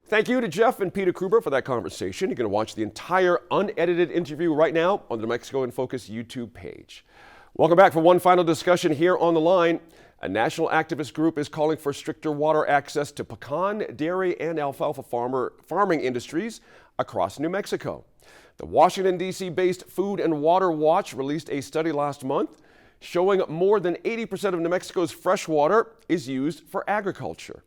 Thank you to Jeff and Peter Kruber for that conversation. You're going to watch the entire unedited interview right now on the New Mexico in Focus YouTube page. Welcome back for one final discussion here on The Line. A national activist group is calling for stricter water access to pecan, dairy, and alfalfa farming industries across New Mexico. The Washington, D.C. based Food and Water Watch released a study last month showing more than 80% of New Mexico's fresh water is used for agriculture.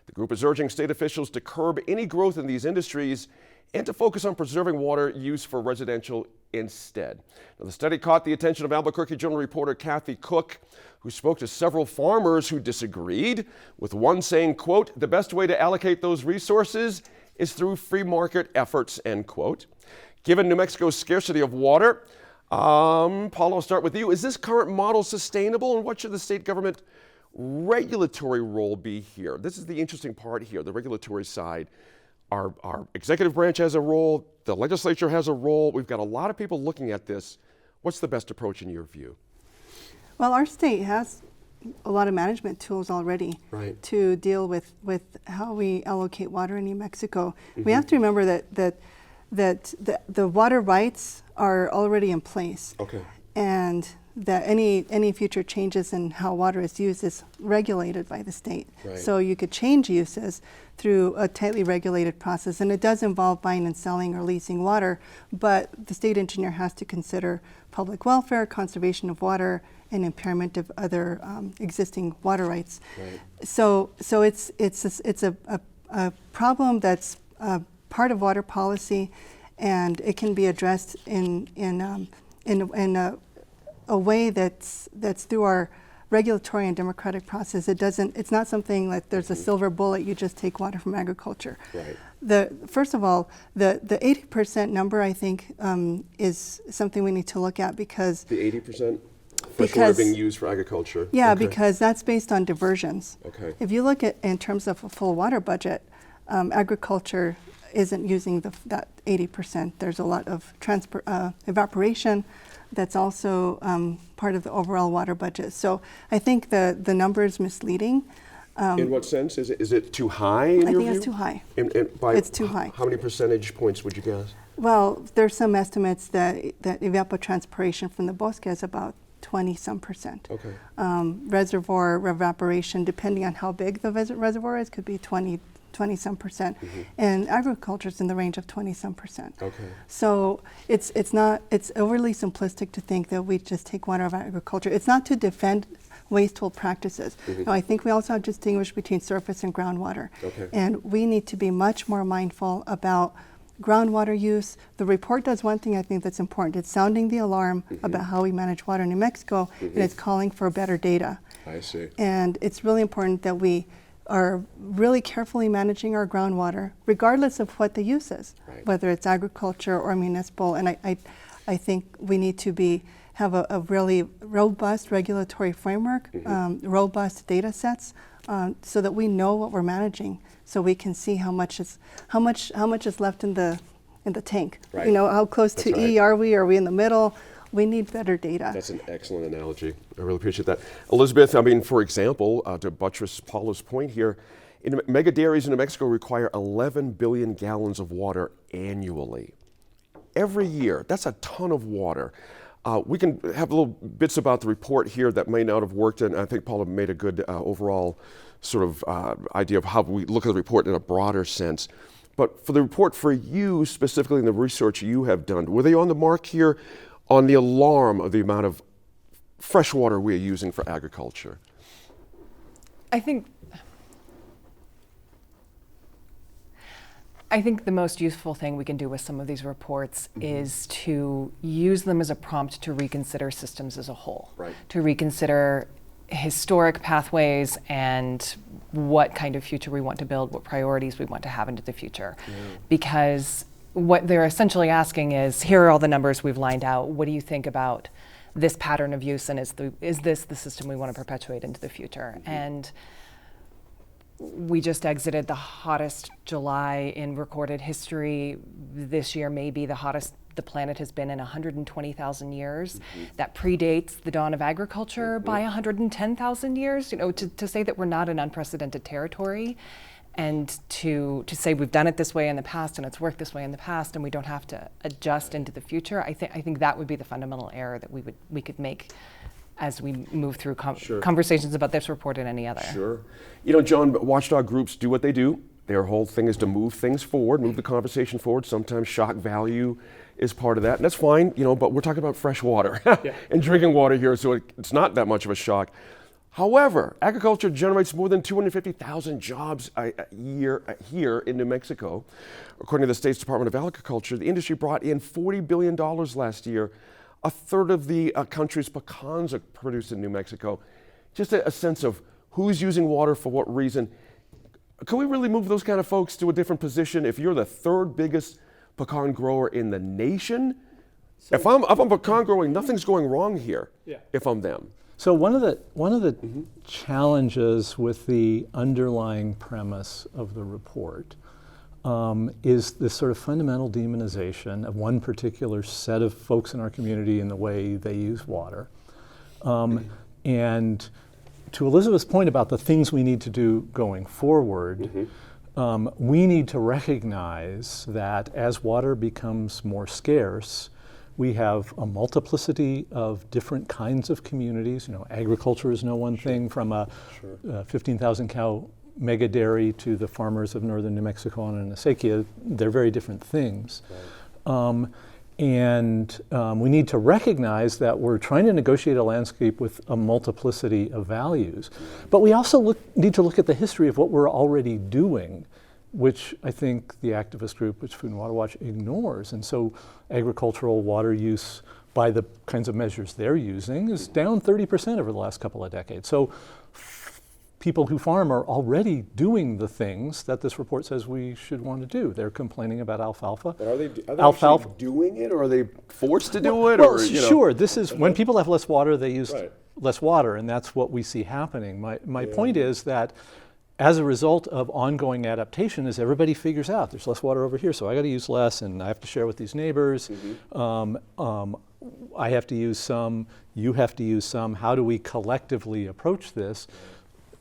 The group is urging state officials to curb any growth in these industries and to focus on preserving water use for residential instead. Now, the study caught the attention of Albuquerque Journal reporter Kathy Cook, who spoke to several farmers who disagreed, with one saying, quote, "The best way to allocate those resources is through free market efforts," end quote. Given New Mexico's scarcity of water, Paul, I'll start with you. Is this current model sustainable, and what should the state government regulatory role be here? This is the interesting part here, the regulatory side. Our executive branch has a role, the legislature has a role. We've got a lot of people looking at this. What's the best approach in your view? Well, our state has a lot of management tools already to deal with how we allocate water in New Mexico. Mm-hmm. We have to remember that the water rights are already in place. Okay. And that any future changes in how water is used is regulated by the state. Right. So you could change uses through a tightly regulated process, and it does involve buying and selling or leasing water, but the state engineer has to consider public welfare, conservation of water, and impairment of other existing water rights. Right. So it's a problem that's part of water policy, and it can be addressed in a way that's through our regulatory and democratic process. It's not something like there's a silver bullet, you just take water from agriculture. Right. First of all, the 80% number, I think, is something we need to look at, because the 80% fresh water being used for agriculture. Yeah, okay. Because that's based on diversions. Okay. If you look at in terms of a full water budget, agriculture isn't using that 80%. There's a lot of evaporation that's also part of the overall water budget. So I think the number is misleading. In what sense? Is it too high in your view? I think it's too high. It's too high. How many percentage points would you guess? Well, there's some estimates that evapotranspiration from the bosque is about 20-some%. Okay. Reservoir evaporation, depending on how big the reservoir is, could be 20-some%. Mm-hmm. And agriculture is in the range of 20-some%. Okay. So it's overly simplistic to think that we just take water out of agriculture. It's not to defend wasteful practices. Mm-hmm. No, I think we also have to distinguish between surface and groundwater. Okay. And we need to be much more mindful about groundwater use. The report does one thing I think that's important. It's sounding the alarm about how we manage water in New Mexico, and it's calling for better data. I see. And it's really important that we are really carefully managing our groundwater, regardless of what the use is, whether it's agriculture or municipal. And I think we need to have a really robust regulatory framework, robust data sets, so that we know what we're managing, so we can see how much is left in the tank. Right. You know, how close to E are we? Are we in the middle? We need better data. That's an excellent analogy. I really appreciate that. Elizabeth, I mean, for example, to buttress Paula's point here, mega dairies in New Mexico require 11 billion gallons of water annually. Every year. That's a ton of water. We can have little bits about the report here that may not have worked, and I think Paula made a good overall sort of idea of how we look at the report in a broader sense. But for the report for you, specifically in the research you have done, were they on the mark here on the alarm of the amount of fresh water we are using for agriculture? I think the most useful thing we can do with some of these reports is to use them as a prompt to reconsider systems as a whole, to reconsider historic pathways and what kind of future we want to build, what priorities we want to have into the future. Because what they're essentially asking is, here are all the numbers we've lined out. What do you think about this pattern of use, and is this the system we want to perpetuate into the future? And we just exited the hottest July in recorded history. This year may be the hottest the planet has been in 120,000 years. That predates the dawn of agriculture by 110,000 years. You know, to say that we're not in unprecedented territory and to say we've done it this way in the past and it's worked this way in the past and we don't have to adjust into the future, I think that would be the fundamental error that we could make as we move through conversations about this report and any other. Sure. You know, John, watchdog groups do what they do. Their whole thing is to move things forward, move the conversation forward. Sometimes shock value is part of that, and that's fine, you know, but we're talking about fresh water and drinking water here, so it's not that much of a shock. However, agriculture generates more than 250,000 jobs a year here in New Mexico. According to the state's Department of Agriculture, the industry brought in $40 billion last year. A third of the country's pecans are produced in New Mexico. Just a sense of who's using water for what reason. Can we really move those kind of folks to a different position? If you're the third biggest pecan grower in the nation, if I'm pecan growing, nothing's going wrong here. If I'm them. So one of the challenges with the underlying premise of the report is this sort of fundamental demonization of one particular set of folks in our community in the way they use water. And to Elizabeth's point about the things we need to do going forward, we need to recognize that as water becomes more scarce, we have a multiplicity of different kinds of communities. You know, agriculture is no one thing, from a 15,000 cow mega dairy to the farmers of northern New Mexico and Acequia. They're very different things. And we need to recognize that we're trying to negotiate a landscape with a multiplicity of values. But we also need to look at the history of what we're already doing, which I think the activist group, which Food and Water Watch, ignores. And so agricultural water use, by the kinds of measures they're using, is down 30% over the last couple of decades. So people who farm are already doing the things that this report says we should want to do. They're complaining about alfalfa. But are they actually doing it, or are they forced to do it? Well, sure. This is when people have less water, they use less water, and that's what we see happening. My point is that as a result of ongoing adaptation, as everybody figures out, there's less water over here, so I got to use less, and I have to share with these neighbors. I have to use some, you have to use some. How do we collectively approach this?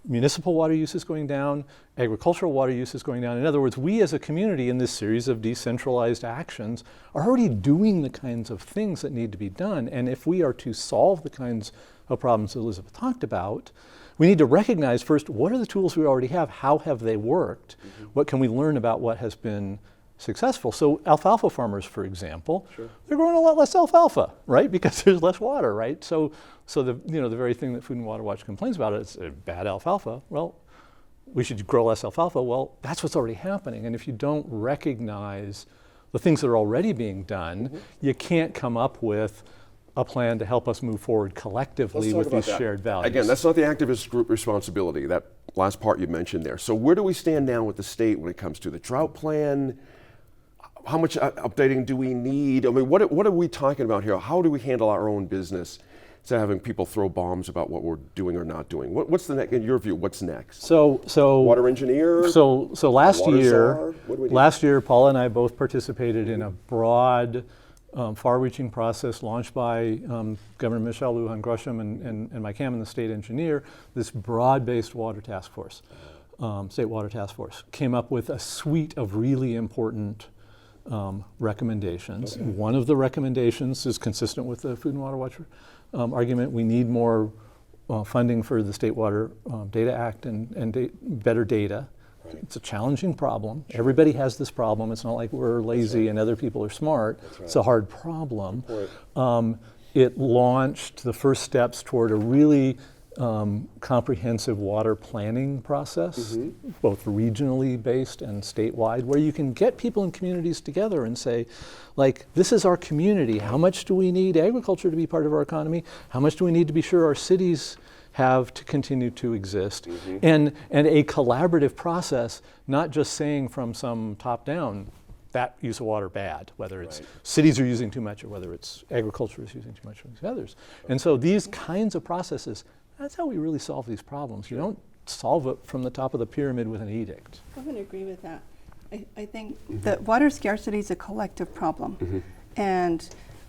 Municipal water use is going down, agricultural water use is going down. In other words, we as a community in this series of decentralized actions are already doing the kinds of things that need to be done. And if we are to solve the kinds of problems Elizabeth talked about, we need to recognize first, what are the tools we already have? How have they worked? What can we learn about what has been successful? So alfalfa farmers, for example, they're growing a lot less alfalfa, right? Because there's less water, right? So the very thing that Food and Water Watch complains about is bad alfalfa. Well, we should grow less alfalfa. Well, that's what's already happening. And if you don't recognize the things that are already being done, you can't come up with a plan to help us move forward collectively with these shared values. Again, that's not the activist group responsibility, that last part you mentioned there. So where do we stand now with the state when it comes to the drought plan? How much updating do we need? I mean, what are we talking about here? How do we handle our own business instead of having people throw bombs about what we're doing or not doing? What's the next, in your view, what's next? So water engineer? So last year, Paula and I both participated in a broad, far-reaching process launched by Governor Michelle Lujan Grisham and Mike Hammond, the state engineer. This broad-based water task force, state water task force, came up with a suite of really important recommendations. One of the recommendations is consistent with the Food and Water Watch argument. We need more funding for the State Water Data Act and better data. It's a challenging problem. Everybody has this problem. It's not like we're lazy and other people are smart. It's a hard problem. It launched the first steps toward a really comprehensive water planning process, both regionally based and statewide, where you can get people in communities together and say, like, this is our community. How much do we need agriculture to be part of our economy? How much do we need to be sure our cities have to continue to exist? And a collaborative process, not just saying from some top down, that use of water bad, whether it's cities are using too much or whether it's agriculture is using too much of these others. And so these kinds of processes, that's how we really solve these problems. You don't solve it from the top of the pyramid with an edict. I would agree with that. I think that water scarcity is a collective problem, and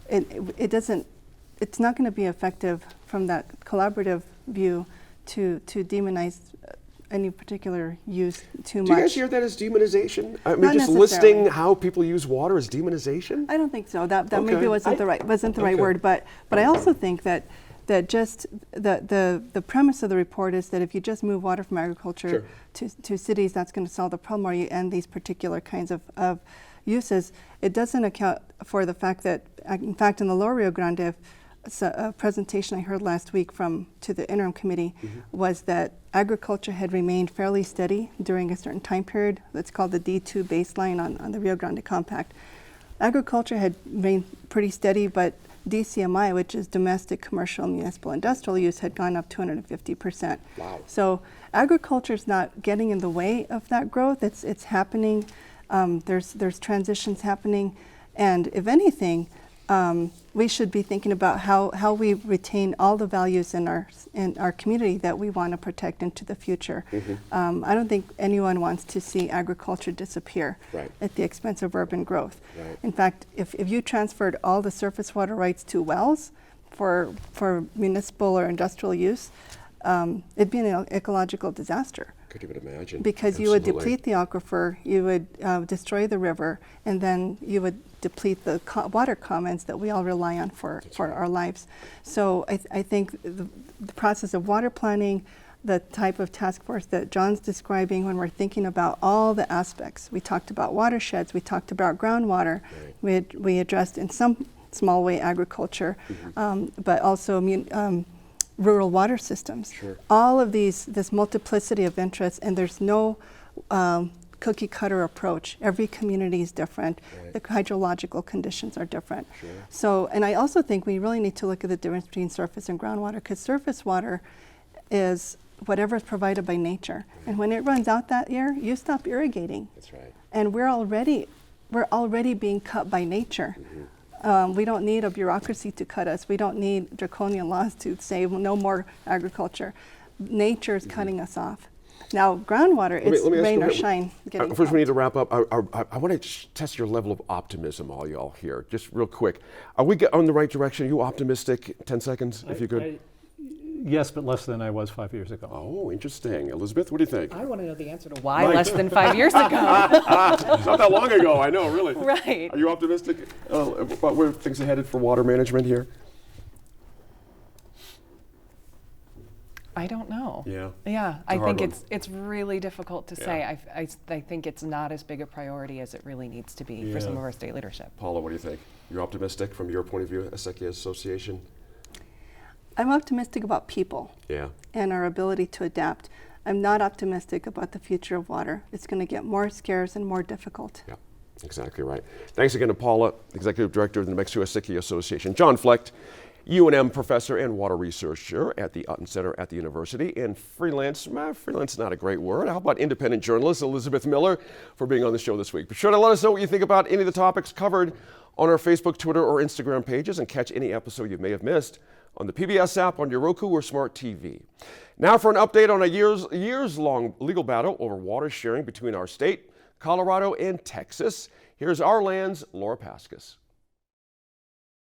it's not going to be effective from that collaborative view to demonize any particular use too Do you much. guys hear that as demonization? I mean, Not just necessarily. listing how people use water as demonization? I don't think so. That Okay. maybe wasn't the right Okay. word, but I also think that just the premise of the report is that if you just move water from agriculture to cities, that's going to solve the problem, or you end these particular kinds of uses. It doesn't account for the fact that, in fact, in the Lower Rio Grande, a presentation I heard last week to the interim committee was that agriculture had remained fairly steady during a certain time period. That's called the D2 baseline on the Rio Grande Compact. Agriculture had remained pretty steady, but DCMI, which is domestic, commercial, municipal, industrial use, had gone up 250%. Wow. So agriculture is not getting in the way of that growth. It's happening. There's transitions happening, and if anything, we should be thinking about how we retain all the values in our community that we want to protect into the future. I don't think anyone wants to see agriculture disappear at the expense of urban growth. In fact, if you transferred all the surface water rights to wells for municipal or industrial use, it'd be an ecological disaster. Could you imagine? Because you would deplete the aquifer, you would destroy the river, and then you would deplete the water commons that we all rely on for our lives. So I think the process of water planning, the type of task force that John's describing, when we're thinking about all the aspects. We talked about watersheds, we talked about groundwater, we addressed in some small way agriculture, but also rural water systems. All of this multiplicity of interests, and there's no cookie cutter approach. Every community is different. The hydrological conditions are different. So, and I also think we really need to look at the difference between surface and groundwater, because surface water is whatever is provided by nature. And when it runs out that year, you stop irrigating. That's right. And we're already being cut by nature. We don't need a bureaucracy to cut us. We don't need draconian laws to say no more agriculture. Nature is cutting us off. Now, groundwater, it's rain or shine. First, we need to wrap up. I want to test your level of optimism, all y'all here, just real quick. Are we on the right direction? Are you optimistic? 10 seconds, if you could. Yes, but less than I was 5 years ago. Oh, interesting. Elizabeth, what do you think? I want to know the answer to why less than 5 years ago. Not that long ago, I know, really. Right. Are you optimistic about where things are headed for water management here? I don't know. Yeah. Yeah, a I hard think one. it's really difficult to say. I think it's not as big a priority as it really needs to be for some of our state leadership. Paula, what do you think? You're optimistic from your point of view, Acequia Association? I'm optimistic about people and our ability to adapt. I'm not optimistic about the future of water. It's going to get more scarce and more difficult. Yeah, exactly right. Thanks again to Paula, Executive Director of the New Mexico Acequia Association. John Flecht, UNM professor and water researcher at the Utten Center at the university, and freelance is not a great word. How about independent journalist Elizabeth Miller for being on the show this week? Be sure to let us know what you think about any of the topics covered on our Facebook, Twitter, or Instagram pages, and catch any episode you may have missed on the PBS app, on your Roku or smart TV. Now for an update on a years-long legal battle over water sharing between our state, Colorado, and Texas. Here's our land's Laura Paskus.